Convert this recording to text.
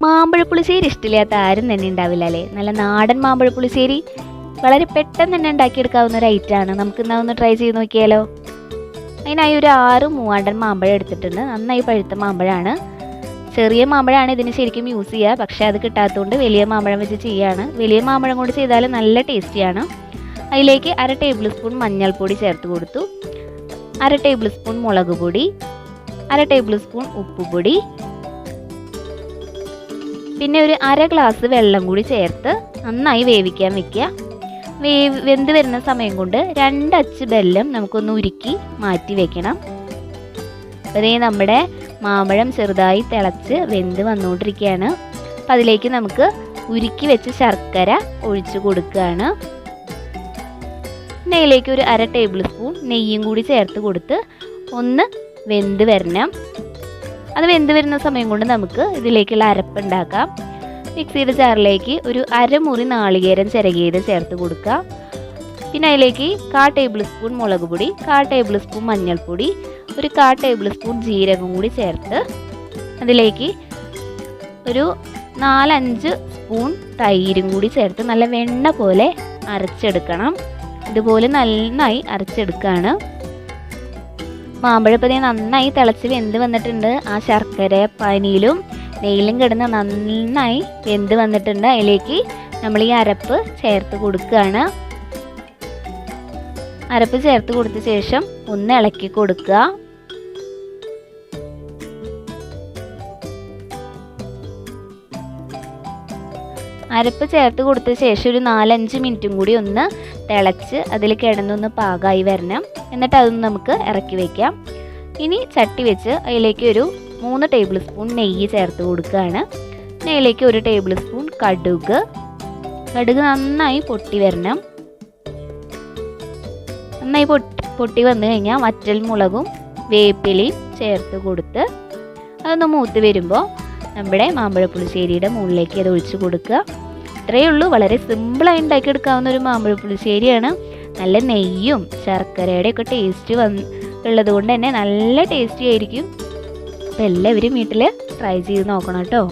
മാമ്പഴ പുളിശ്ശേരി ഇഷ്ടമില്ലാത്ത ആരും തന്നെ ഉണ്ടാവില്ല അല്ലേ. നല്ല നാടൻ മാമ്പഴ പുളിശ്ശേരി വളരെ പെട്ടെന്ന് തന്നെ ഉണ്ടാക്കിയെടുക്കാവുന്ന ഒരു ഐറ്റമാണ്. നമുക്ക് ഇന്നാ ഒന്ന് ട്രൈ ചെയ്ത് നോക്കിയാലോ. അതിനായി ഒരു 6 മൂവാണ്ടൻ മാമ്പഴം എടുത്തിട്ടുണ്ട്. നന്നായി പഴുത്ത മാമ്പഴമാണ്. ചെറിയ മാമ്പഴമാണ് ഇതിന് ശരിക്കും യൂസ് ചെയ്യുക, പക്ഷേ അത് കിട്ടാത്തതുകൊണ്ട് വലിയ മാമ്പഴം വെച്ച് ചെയ്യുകയാണ്. വലിയ മാമ്പഴം കൊണ്ട് ചെയ്താൽ നല്ല ടേസ്റ്റിയാണ്. അതിലേക്ക് 1/2 ടേബിൾ സ്പൂൺ മഞ്ഞൾപ്പൊടി ചേർത്ത് കൊടുത്തു, 1/2 ടേബിൾ സ്പൂൺ മുളക് പൊടി, 1/2 ടേബിൾ സ്പൂൺ ഉപ്പുപൊടി, പിന്നെ ഒരു 1/2 ഗ്ലാസ് വെള്ളം കൂടി ചേർത്ത് നന്നായി വേവിക്കാൻ വെക്കുക. വെന്ത് വരുന്ന സമയം കൊണ്ട് 2 അച്ച് ബെല്ലം നമുക്കൊന്ന് ഉരുക്കി മാറ്റി വെക്കണം. അതേ നമ്മുടെ മാമ്പഴം ചെറുതായി തിളച്ച് വെന്ത് വന്നുകൊണ്ടിരിക്കുകയാണ്. അപ്പം അതിലേക്ക് നമുക്ക് ഉരുക്കി വെച്ച് ശർക്കര ഒഴിച്ചു കൊടുക്കുകയാണ്. നെയ്യിലേക്ക് ഒരു 1/2 ടേബിൾ സ്പൂൺ നെയ്യും കൂടി ചേർത്ത് കൊടുത്ത് ഒന്ന് വെന്ത് വരണം. അത് വെന്ത് വരുന്ന സമയം കൊണ്ട് നമുക്ക് ഇതിലേക്കുള്ള അരപ്പുണ്ടാക്കാം. മിക്സിയുടെ ജാറിലേക്ക് ഒരു 1/2 മുറി നാളികേരം ചിരകിയത് ചേർത്ത് കൊടുക്കുക. പിന്നെ അതിലേക്ക് 1/4 ടേബിൾ സ്പൂൺ മുളക് പൊടി, 1/4 ടേബിൾ സ്പൂൺ മഞ്ഞൾപ്പൊടി, ഒരു 1/4 ടേബിൾ സ്പൂൺ ജീരകം കൂടി ചേർത്ത് അതിലേക്ക് ഒരു 4-5 സ്പൂൺ തൈരും കൂടി ചേർത്ത് നല്ല വെണ്ണ പോലെ അരച്ചെടുക്കണം. ഇതുപോലെ നന്നായി അരച്ചെടുക്കുകയാണ്. മാമ്പഴപ്പതി നന്നായി തിളച്ച് വെന്ത് വന്നിട്ടുണ്ട്. ആ ശർക്കര പാനിയിലും നെയ്യിലും കിടന്ന് നന്നായി വെന്ത് വന്നിട്ടുണ്ട്. അതിലേക്ക് നമ്മൾ ഈ അരപ്പ് ചേർത്ത് കൊടുക്കുകയാണ്. അരപ്പ് ചേർത്ത് കൊടുത്ത ശേഷം ഒന്ന് ഇളക്കി കൊടുക്കുക. അരപ്പ് ചേർത്ത് കൊടുത്ത ശേഷം ഒരു 4-5 മിനിറ്റും കൂടി ഒന്ന് തിളച്ച് അതിൽ കിടന്നൊന്ന് പാകമായി വരണം. എന്നിട്ട് അതൊന്ന് നമുക്ക് ഇറക്കി വയ്ക്കാം. ഇനി ചട്ടി വെച്ച് അതിലേക്ക് ഒരു 3 ടേബിൾ സ്പൂൺ നെയ്യ് ചേർത്ത് കൊടുക്കുകയാണ്. നെയ്യിലേക്ക് 1 ടേബിൾ സ്പൂൺ കടുക് നന്നായി പൊട്ടി വരണം. നന്നായി പൊട്ടി വന്നു കഴിഞ്ഞാൽ വറ്റൽ മുളകും വേപ്പിലയും ചേർത്ത് കൊടുത്ത് അതൊന്ന് മൂത്ത് വരുമ്പോൾ നമ്മുടെ മാമ്പഴ പുളിശ്ശേരിയുടെ മുകളിലേക്ക് അത് ഒഴിച്ച് കൊടുക്കുക. ഇത്രയേ ഉള്ളൂ. വളരെ സിമ്പിളായി ഉണ്ടാക്കിയെടുക്കാവുന്ന ഒരു മാമ്പഴ പുളിശ്ശേരിയാണ്. നല്ല നെയ്യും ശർക്കരയുടെ ഒക്കെ ടേസ്റ്റ് ഉള്ളത് കൊണ്ട് തന്നെ നല്ല ടേസ്റ്റി ആയിരിക്കും. അപ്പോൾ എല്ലാവരും വീട്ടിൽ ട്രൈ ചെയ്ത് നോക്കണം കേട്ടോ.